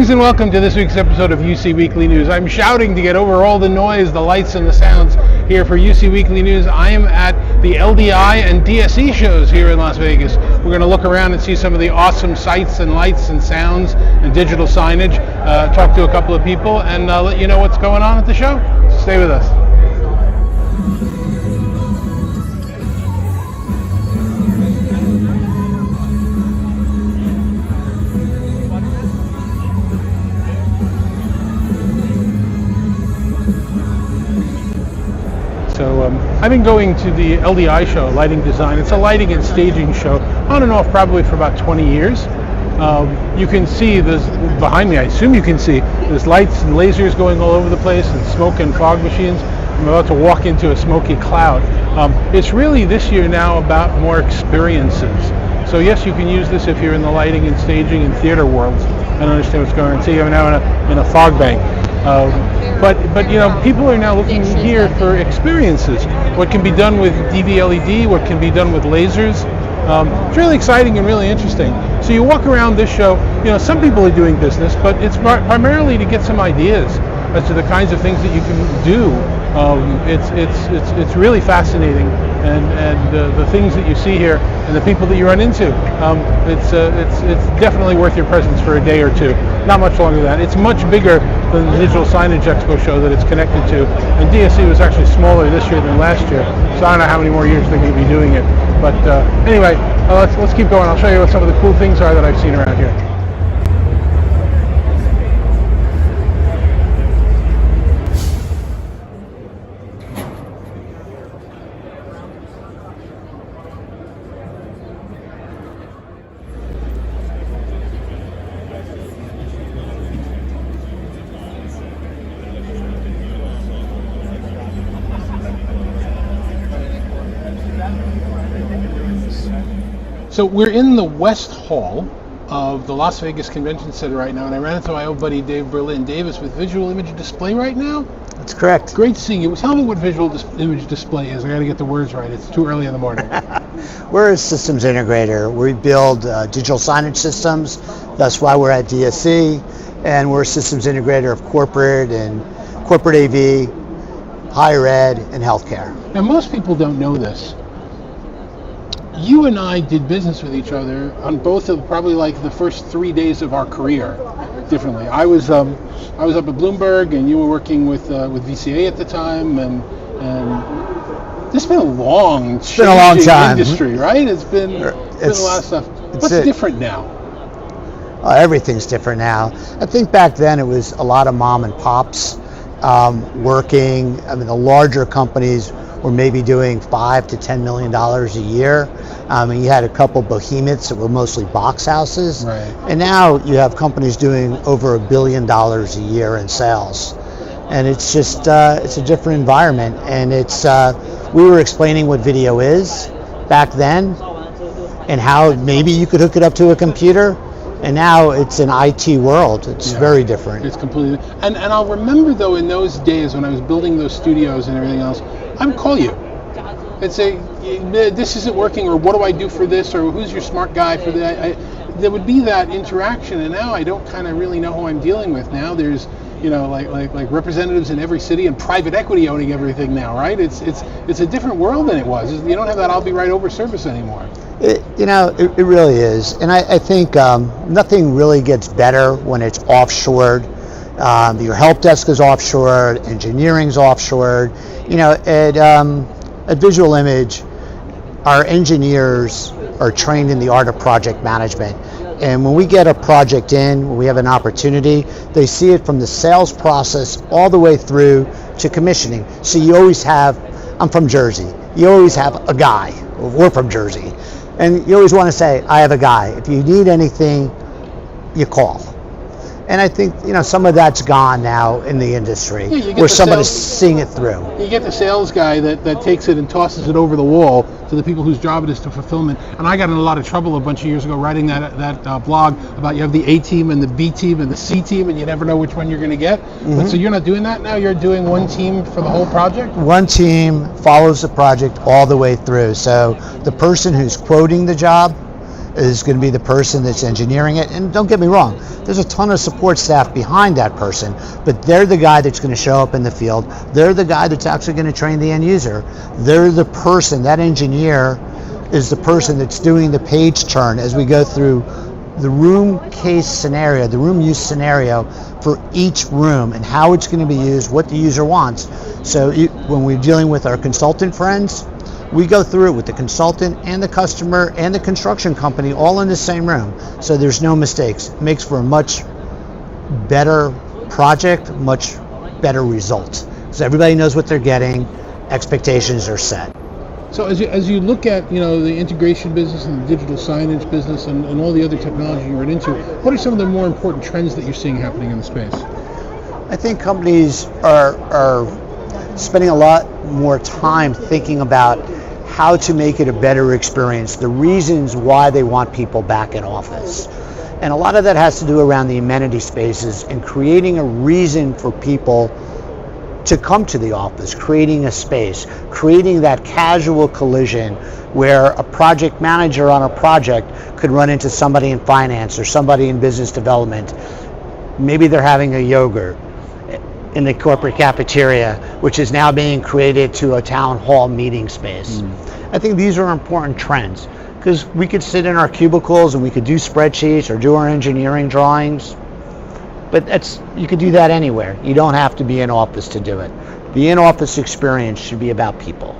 Greetings and welcome to this week's episode of UC Weekly News. I'm shouting to get over all the noise, the lights and the sounds here for UC Weekly News. I am at the LDI and DSE shows here in Las Vegas. We're going to look around and see some of the awesome sights and lights and sounds and digital signage, talk to a couple of people, and let you know what's going on at the show. So stay with us. So I've been going to the LDI show, Lighting Design. It's a lighting and staging show, on and off probably for about 20 years. You can see this behind me, I assume you can see, there's lights and lasers going all over the place and smoke and fog machines. I'm about to walk into a smoky cloud. It's really this year now about more experiences. So yes, you can use this if you're in the lighting and staging and theater worlds. I don't understand what's going on. See, I'm now in a fog bank. But you know, people are now looking here for experiences. What can be done with DV-LED, what can be done with lasers. It's really exciting and really interesting. So you walk around this show, you know, some people are doing business, but it's primarily to get some ideas as to the kinds of things that you can do. It's really fascinating, and the things that you see here and the people that you run into, it's definitely worth your presence for a day or two. Not much longer than that. It's much bigger than the Digital Signage Expo show that it's connected to, and DSE was actually smaller this year than last year, so I don't know how many more years they're going to be doing it. But anyway, let's keep going. I'll show you what some of the cool things are that I've seen around here. So we're in the West Hall of the Las Vegas Convention Center right now, and I ran into my old buddy Dave Berlin. Davis with Visual Image Display right now? That's correct. Great seeing you. Tell me what Visual Image Display is. I got to get the words right. It's too early in the morning. We're a systems integrator. We build digital signage systems. That's why we're at DSE, and we're a systems integrator of corporate AV, higher ed, and healthcare. Now, most people don't know this. You and I did business with each other on both of probably like the first 3 days of our career differently. I was up at Bloomberg, and you were working with VCA at the time, and this has been a long time industry, right? It's been a lot of stuff. What's different now? Everything's different now. I think back then it was a lot of mom and pops working. I mean, the larger companies were maybe doing $5 to $10 million a year. And you had a couple behemoths that were mostly box houses. Right. And now you have companies doing over $1 billion a year in sales. And it's just, it's a different environment. And it's, we were explaining what video is back then and how maybe you could hook it up to a computer. And now it's an IT world. It's very different. It's completely, and I'll remember though in those days when I was building those studios and everything else, I would call you and say, this isn't working, or what do I do for this, or who's your smart guy for that? There would be that interaction, and now I don't kind of really know who I'm dealing with. Now there's, you know, like representatives in every city and private equity owning everything now, right? It's a different world than it was. You don't have that I'll be right over service anymore. It really is, and I think nothing really gets better when it's offshored. Your help desk is offshored, engineering's offshored. You know, at Visual Image, our engineers are trained in the art of project management. And when we get a project in, when we have an opportunity, they see it from the sales process all the way through to commissioning. So you always have, I'm from Jersey, you always have a guy. We're from Jersey. And you always want to say, I have a guy. If you need anything, you call. And I think, you know, some of that's gone now in the industry, where somebody's seeing it through. You get the sales guy that takes it and tosses it over the wall to the people whose job it is to fulfillment. And I got in a lot of trouble a bunch of years ago writing that blog about you have the A team and the B team and the C team, and you never know which one you're going to get. Mm-hmm. But so you're not doing that now? You're doing one team for the whole project? One team follows the project all the way through. So the person who's quoting the job is going to be the person that's engineering it. And don't get me wrong, there's a ton of support staff behind that person, but they're the guy that's going to show up in the field. They're the guy that's actually going to train the end user. They're the person, that engineer is the person that's doing the page turn as we go through the room case scenario, the room use scenario for each room and how it's going to be used, what the user wants. So when we're dealing with our consultant friends, we go through it with the consultant and the customer and the construction company all in the same room. So there's no mistakes. It makes for a much better project, much better results. So everybody knows what they're getting, expectations are set. So as you look at the integration business and the digital signage business and all the other technology you're into, what are some of the more important trends that you're seeing happening in the space? I think companies are spending a lot more time thinking about how to make it a better experience, the reasons why they want people back in office. And a lot of that has to do around the amenity spaces and creating a reason for people to come to the office, creating a space, creating that casual collision where a project manager on a project could run into somebody in finance or somebody in business development. Maybe they're having a yogurt in the corporate cafeteria, which is now being created to a town hall meeting space. I think these are important trends because we could sit in our cubicles and we could do spreadsheets or do our engineering drawings. But you could do that anywhere. You don't have to be in office to do it. The in-office experience should be about people.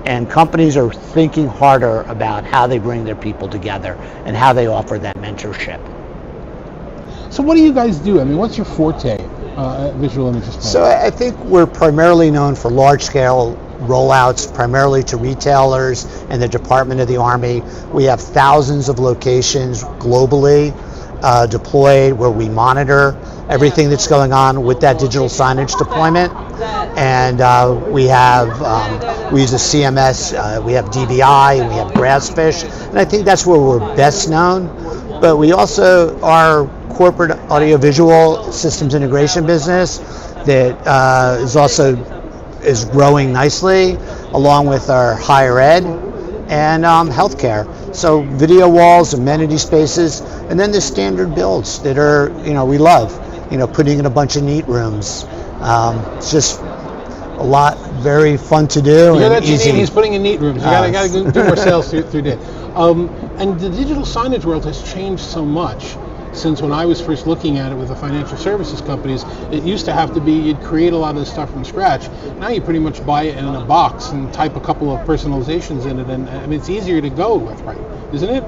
And companies are thinking harder about how they bring their people together and how they offer that mentorship. So what do you guys do? I mean, what's your forte at Visual Images? So I think we're primarily known for large-scale rollouts, primarily to retailers and the Department of the Army. We have thousands of locations globally deployed where we monitor everything that's going on with that digital signage deployment. And we use a CMS, we have DBI, and we have Grassfish, and I think that's where we're best known. But we also are corporate audiovisual systems integration business that is growing nicely, along with our higher ed and healthcare. So video walls, amenity spaces, and then the standard builds that are, we love, putting in a bunch of neat rooms. It's just a lot, very fun to do and easy. He's putting in neat rooms. You got to do more sales through that. And the digital signage world has changed so much since when I was first looking at it with the financial services companies. It used to have to be you'd create a lot of this stuff from scratch. Now you pretty much buy it in a box and type a couple of personalizations in it, and I mean, it's easier to go with, right? Isn't it?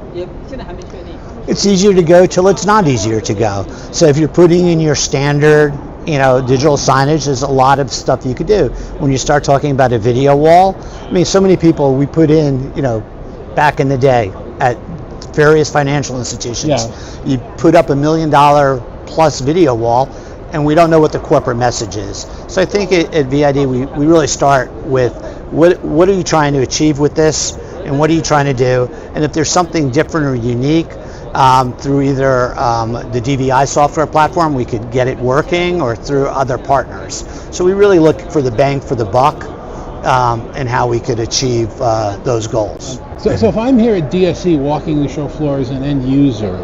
It's easier to go till it's not easier to go. So if you're putting in your standard, digital signage, there's a lot of stuff you could do. When you start talking about a video wall, I mean, so many people we put in, back in the day at various financial institutions. Yeah. You put up $1 million plus video wall, and we don't know what the corporate message is. So I think at VID we really start with what are you trying to achieve with this, and what are you trying to do, and if there's something different or unique through either the DVI software platform, we could get it working, or through other partners. So we really look for the bang for the buck and how we could achieve those goals. So if I'm here at DSE walking the show floor as an end user,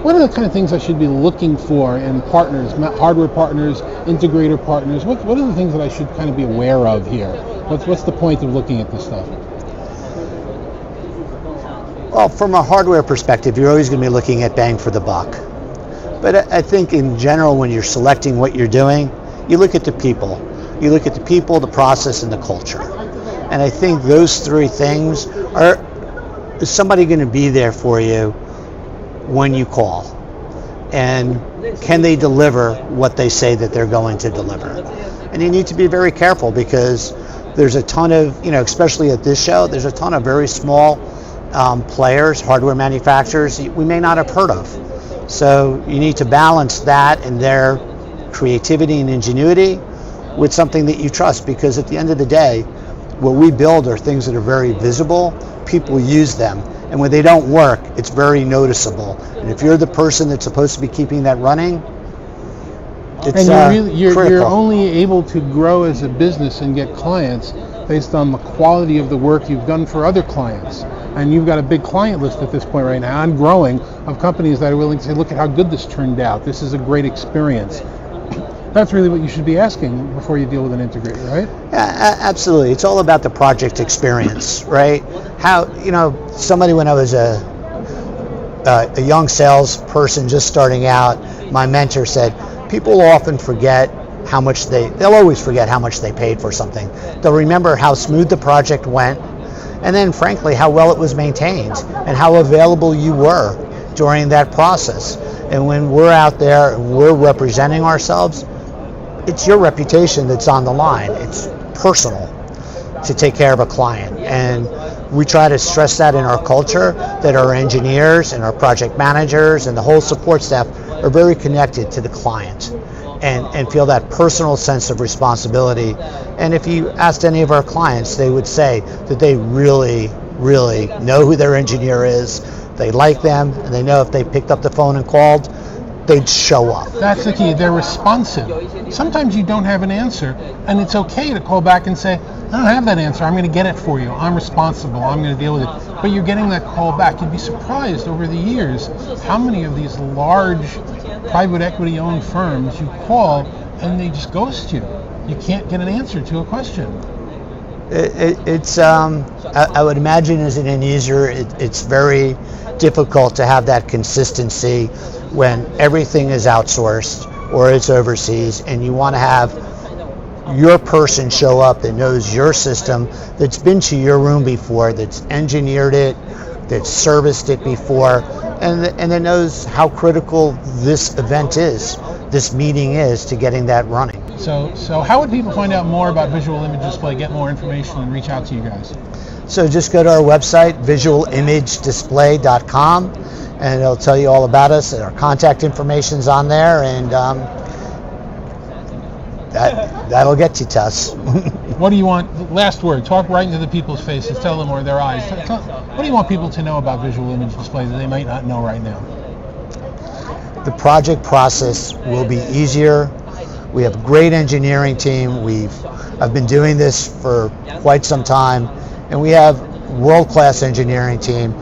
what are the kind of things I should be looking for in partners, hardware partners, integrator partners? What are the things that I should kind of be aware of here? What's the point of looking at this stuff? Well, from a hardware perspective, you're always going to be looking at bang for the buck. But I think in general, when you're selecting what you're doing, you look at the people. You look at the people, the process, and the culture. And I think those three things is somebody going to be there for you when you call? And can they deliver what they say that they're going to deliver? And you need to be very careful because there's a ton of, especially at this show, there's a ton of very small players, hardware manufacturers we may not have heard of. So you need to balance that and their creativity and ingenuity with something that you trust, because at the end of the day, what we build are things that are very visible. People use them, and when they don't work, it's very noticeable. And if you're the person that's supposed to be keeping that running, it's you're only able to grow as a business and get clients based on the quality of the work you've done for other clients. And you've got a big client list at this point right now, and growing, of companies that are willing to say, look at how good this turned out. This is a great experience. That's really what you should be asking before you deal with an integrator, right? Yeah, absolutely. It's all about the project experience, right? How, somebody, when I was a young salesperson just starting out, my mentor said, people often forget how much they'll always forget how much they paid for something. They'll remember how smooth the project went, and then frankly how well it was maintained and how available you were during that process. And when we're out there and we're representing ourselves, it's your reputation that's on the line. It's personal to take care of a client, and we try to stress that in our culture, that our engineers and our project managers and the whole support staff are very connected to the client and feel that personal sense of responsibility. And if you asked any of our clients, they would say that they really, really know who their engineer is, they like them, and they know if they picked up the phone and called, they'd show up. That's the key. They're responsive. Sometimes you don't have an answer, and it's okay to call back and say, I don't have that answer. I'm going to get it for you. I'm responsible. I'm going to deal with it. But you're getting that call back. You'd be surprised over the years how many of these large private equity owned firms you call and they just ghost you. You can't get an answer to a question. I would imagine as an end user, it's very difficult to have that consistency when everything is outsourced or it's overseas, and you want to have your person show up that knows your system, that's been to your room before, that's engineered it, that's serviced it before, and that knows how critical this event is, this meeting is, to getting that running. So how would people find out more about visual image display, get more information, and reach out to you guys? So just go to our website, visualimagedisplay.com, and it'll tell you all about us. Our contact information's on there, and that'll get you to us. What do you want? Last word. Talk right into the people's faces. Tell them, or their eyes. What do you want people to know about visual image display that they might not know right now? The project process will be easier. We have a great engineering team. I've been doing this for quite some time, and we have world-class engineering team.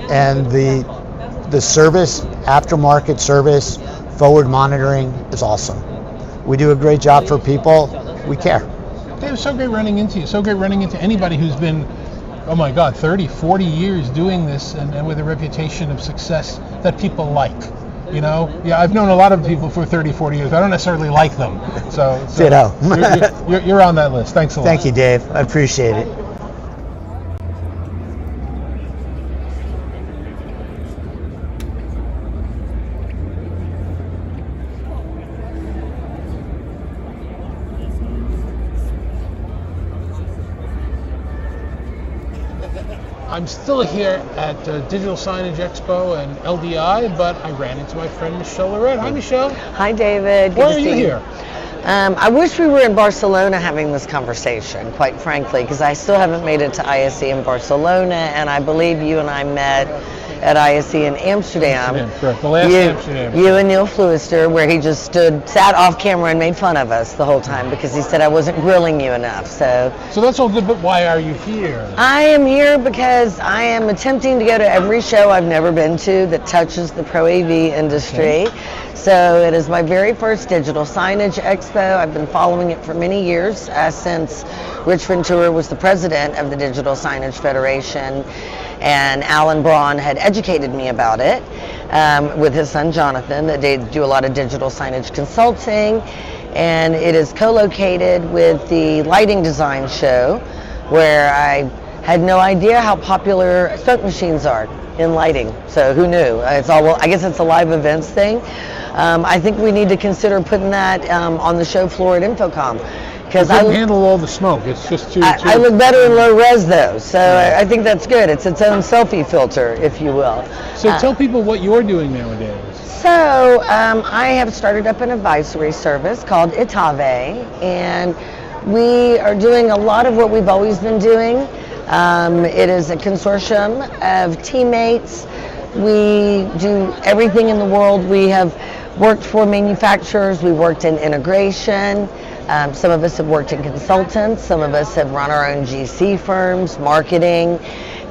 And the service, aftermarket service, forward monitoring is awesome. We do a great job for people. We care. Dave, it's so great running into you. So great running into anybody who's been, 30, 40 years doing this and with a reputation of success that people like. I've known a lot of people for 30, 40 years. I don't necessarily like them. So ditto. You're on that list. Thanks a lot. Thank you, Dave. I appreciate it. I'm still here at Digital Signage Expo and LDI, but I ran into my friend Michelle Lorette. Hi, Michelle. Hi, David. Why are you here? I wish we were in Barcelona having this conversation, quite frankly, because I still haven't made it to ISE in Barcelona, and I believe you and I met at ISE in Amsterdam. Correct. The last Amsterdam. You and Neil Fluister, where he just sat off camera and made fun of us the whole time because he said I wasn't grilling you enough. So that's all good, but why are you here? I am here because I am attempting to go to every show I've never been to that touches the Pro AV industry. Okay. So it is my very first Digital Signage Expo. I've been following it for many years, since Rich Ventura was the president of the Digital Signage Federation, and Alan Braun had educated me about it with his son Jonathan. They do a lot of digital signage consulting, and it is co-located with the lighting design show, where I had no idea how popular smoke machines are in lighting. So who knew? I guess it's a live events thing. I think we need to consider putting that on the show floor at Infocom. Because I handle all the smoke. It's just too. I look better in low res though, so I think that's good. It's its own selfie filter, if you will. So tell people what you're doing nowadays. So I have started up an advisory service called Itave, and we are doing a lot of what we've always been doing. It is a consortium of teammates. We do everything in the world. We have worked for manufacturers. We worked in integration. Some of us have worked in consultants, some of us have run our own GC firms, marketing,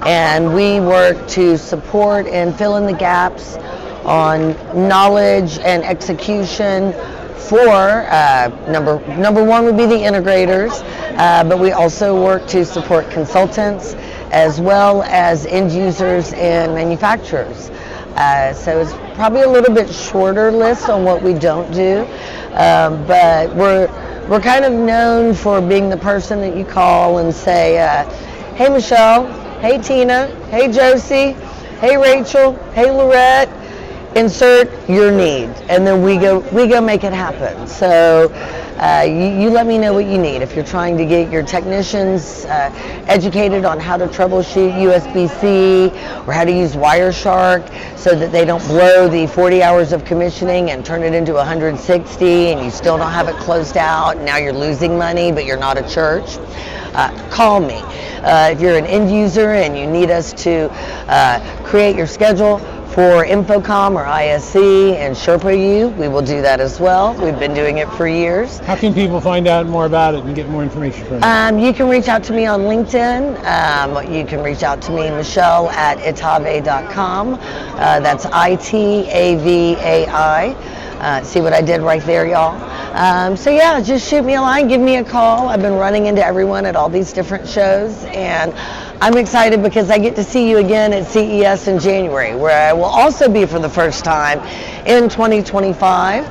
and we work to support and fill in the gaps on knowledge and execution for number one would be the integrators, but we also work to support consultants as well as end users and manufacturers. So it's probably a little bit shorter list on what we don't do, but we're kind of known for being the person that you call and say, hey Michelle, hey Tina, hey Josie, hey Rachel, hey Lorette, insert your need, and then we go make it happen. So you let me know what you need. If you're trying to get your technicians educated on how to troubleshoot USB-C or how to use Wireshark so that they don't blow the 40 hours of commissioning and turn it into 160 and you still don't have it closed out, now you're losing money but you're not a church, call me. If you're an end user and you need us to create your schedule for Infocom or ISE and Sherpa you, we will do that as well. We've been doing it for years. How can people find out more about it and get more information from you? You can reach out to me on LinkedIn. You can reach out to me, Michelle, at itavai.com. That's ITAVAI. See what I did right there, y'all? So yeah, just shoot me a line, give me a call. I've been running into everyone at all these different shows, and I'm excited because I get to see you again at CES in January, where I will also be for the first time in 2025.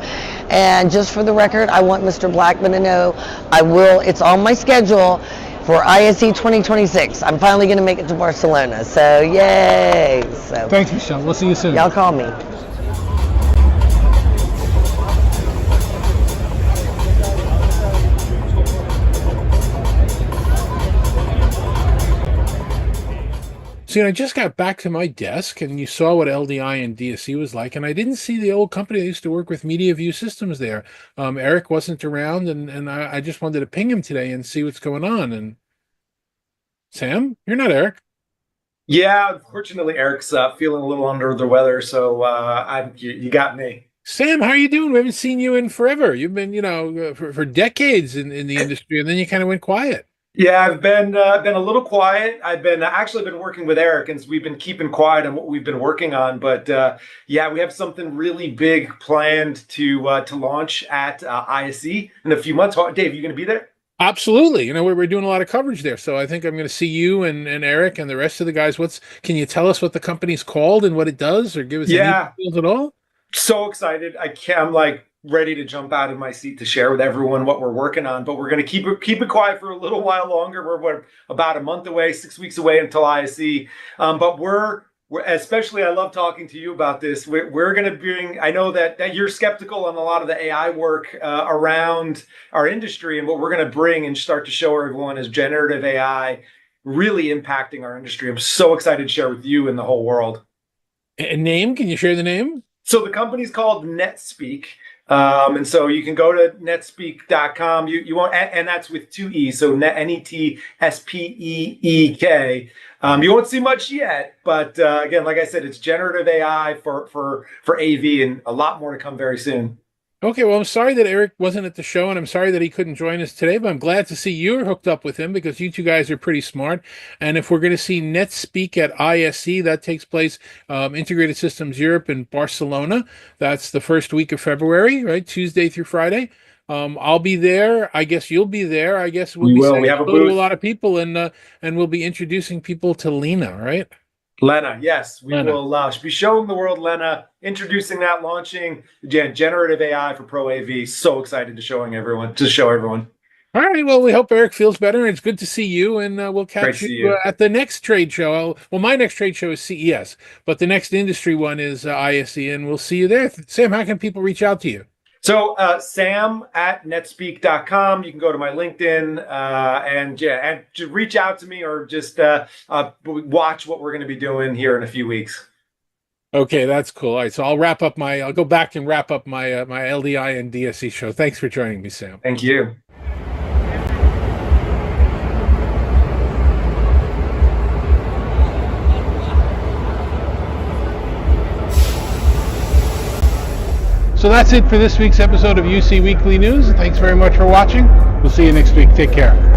And just for the record, I want Mr. Blackman to know it's on my schedule for ISE 2026. I'm finally going to make it to Barcelona, so yay. So Thanks, Michelle. We'll see you soon. y'all call me. See, I just got back to my desk, and you saw what LDI and DSE was like, and I didn't see the old company that used to work with MediaView Systems there. Eric wasn't around, and I just wanted to ping him today and see what's going on. And Sam, you're not Eric. Yeah, unfortunately, Eric's feeling a little under the weather, so you got me. Sam, how are you doing? We haven't seen you in forever. You've been, for decades in the industry, and then you kind of went quiet. Yeah, I've been a little quiet. I've been working with Eric, and we've been keeping quiet on what we've been working on. But yeah, we have something really big planned to launch at ISE in a few months. Dave, you going to be there? Absolutely. We're doing a lot of coverage there, so I think I'm going to see you and Eric and the rest of the guys. Can you tell us what the company's called and what it does, or give us any details at all? So excited! I'm like ready to jump out of my seat to share with everyone what we're working on, but we're going to keep it quiet for a little while longer. We're about a month away, 6 weeks away until ISE. But we're especially, I love talking to you about this. We're going to bring, I know that you're skeptical on a lot of the AI work around our industry, and what we're going to bring and start to show everyone is generative AI really impacting our industry. I'm so excited to share with you and the whole world. A name? Can you share the name? So the company's called NetSpeak. And so you can go to netspeak.com. You won't, and that's with 2 E's. So NETSPEEK. You won't see much yet, but again, like I said, it's generative AI for AV, and a lot more to come very soon. Okay, well, I'm sorry that Eric wasn't at the show, and I'm sorry that he couldn't join us today, but I'm glad to see you're hooked up with him because you two guys are pretty smart. And if we're going to see NetSpeak at ISE, that takes place Integrated Systems Europe in Barcelona. That's the first week of February, right? Tuesday through Friday. I'll be there. I guess you'll be there. I guess we'll be saying hello to a lot of people, and we'll be introducing people to Lena, right? Lena, yes. We will be showing the world Lena, introducing that, launching generative AI for Pro AV. So excited to show everyone. All right. Well, we hope Eric feels better. It's good to see you, and we'll catch you at the next trade show. Well, my next trade show is CES, but the next industry one is ISE, and we'll see you there. Sam, how can people reach out to you? So Sam at netspeak.com. You can go to my LinkedIn and to reach out to me, or just watch what we're going to be doing here in a few weeks. Okay, that's cool. All right, so I'll go back and wrap up my my LDI and DSE show. Thanks for joining me, Sam. Thank you. So that's it for this week's episode of UC Weekly News. Thanks very much for watching. We'll see you next week. Take care.